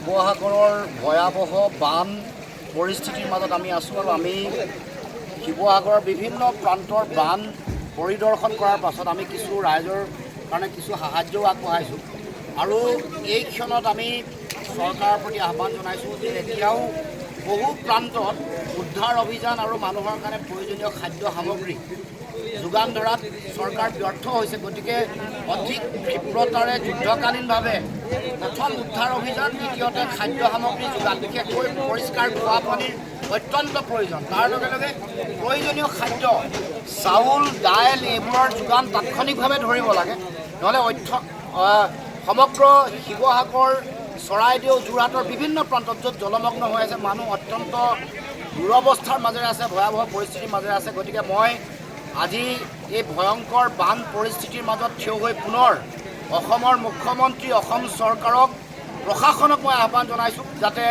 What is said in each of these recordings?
শিৱসাগৰৰ ভয়াৱহ বান পৰিস্থিতিৰ মাজত আমি আছোঁ আৰু আমি শিৱসাগৰৰ বিভিন্ন প্ৰান্তৰ বান পৰিদৰ্শন কৰাৰ পাছত আমি কিছু ৰাইজৰ কাৰণে কিছু সাহায্যও আগবঢ়াইছোঁ আৰু এই ক্ষণত আমি চৰকাৰৰ প্ৰতি আহ্বান জনাইছোঁ যে এতিয়াও বহু প্ৰান্তত উদ্ধাৰ অভিযান আৰু মানুহৰ কাৰণে প্ৰয়োজনীয় খাদ্য সামগ্ৰী যোগান ধৰাত চৰকাৰ ব্যৰ্থ হৈছে। গতিকে অধিক ক্ষীপ্ৰতাৰে যুদ্ধকালীনভাৱে প্ৰথম উদ্ধাৰ অভিযান, দ্বিতীয়তে খাদ্য সামগ্ৰী যোগান, বিশেষকৈ পৰিষ্কাৰ খোৱা পানীৰ অত্যন্ত প্ৰয়োজন। তাৰ লগে লগে প্ৰয়োজনীয় খাদ্য চাউল, দাইল এইবোৰৰ যোগান তাৎক্ষণিকভাৱে ধৰিব লাগে, নহ'লে সমগ্ৰ শিৱসাগৰ, চৰাইদেউ, যোৰহাটৰ বিভিন্ন প্ৰান্তত য'ত জলমগ্ন হৈ আছে, মানুহ অত্যন্ত দুৰৱস্থাৰ মাজেৰে আছে, ভয়াৱহ পৰিস্থিতিৰ মাজেৰে আছে। গতিকে মই আজি এই ভয়ংকৰ বান পৰিস্থিতিৰ মাজত থিয় হৈ পুনৰ অসমৰ মুখ্যমন্ত্ৰী, অসম চৰকাৰক, প্ৰশাসনক মই আহ্বান জনাইছোঁ যাতে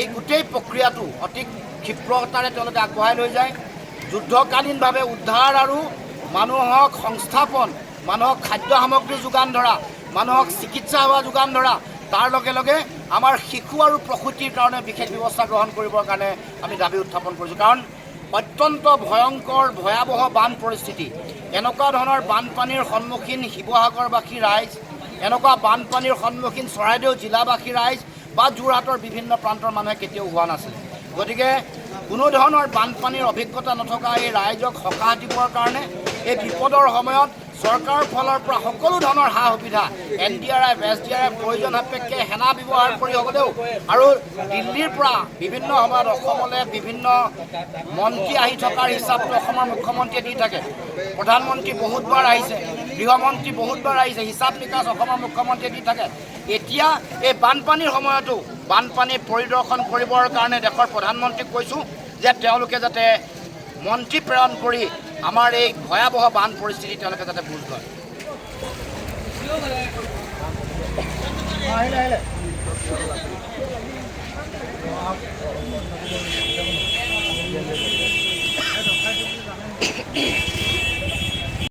এই গোটেই প্ৰক্ৰিয়াটো অতি ক্ষীপ্ৰতাৰে তেওঁলোকে আগবঢ়াই লৈ যায়। যুদ্ধকালীনভাৱে উদ্ধাৰ আৰু মানুহক সংস্থাপন, মানুহক খাদ্য সামগ্ৰী যোগান ধৰা, মানুহক চিকিৎসা সেৱা যোগান ধৰা, তাৰ লগে লগে আমাৰ শিশু আৰু প্ৰসূতিৰ কাৰণে বিশেষ ব্যৱস্থা গ্ৰহণ কৰিবৰ কাৰণে আমি দাবী উত্থাপন কৰিছোঁ। কাৰণ অত্যন্ত ভয়ংকৰ ভয়াৱহ বান পৰিস্থিতি, এনেকুৱা ধৰণৰ বানপানীৰ সন্মুখীন শিৱসাগৰবাসী ৰাইজ, এনেকুৱা বানপানীৰ সন্মুখীন চৰাইদেউ জিলাবাসী ৰাইজ বা যোৰহাটৰ বিভিন্ন প্ৰান্তৰ মানুহে কেতিয়াও হোৱা নাছিল। গতিকে কোনো ধৰণৰ বানপানীৰ অভিজ্ঞতা নথকা এই ৰাইজক সকাহ দিবৰ কাৰণে এই বিপদৰ সময়ত চৰকাৰৰ ফালৰ পৰা সকলো ধৰণৰ সা সুবিধা NDRF, SDRF প্ৰয়োজন সাপেক্ষে সেনা ব্যৱহাৰ কৰি হ'লেও আৰু দিল্লীৰ পৰা বিভিন্ন সময়ত অসমলৈ বিভিন্ন মন্ত্ৰী আহি থকাৰ হিচাপটো অসমৰ মুখ্যমন্ত্ৰীয়ে দি থাকে। প্ৰধানমন্ত্ৰী বহুতবাৰ আহিছে, গৃহমন্ত্ৰী বহুতবাৰ আহিছে, হিচাপ নিকাচ অসমৰ মুখ্যমন্ত্ৰীয়ে দি থাকে। এতিয়া এই বানপানীৰ সময়তো বানপানী পৰিদৰ্শন কৰিবৰ কাৰণে দেশৰ প্ৰধানমন্ত্ৰীক কৈছোঁ যে তেওঁলোকে যাতে মন্ত্ৰী প্ৰেৰণ কৰি আমাৰ এই ভয়াৱহ বান পৰিস্থিতি তেওঁলোকে যাতে বুজ লয়।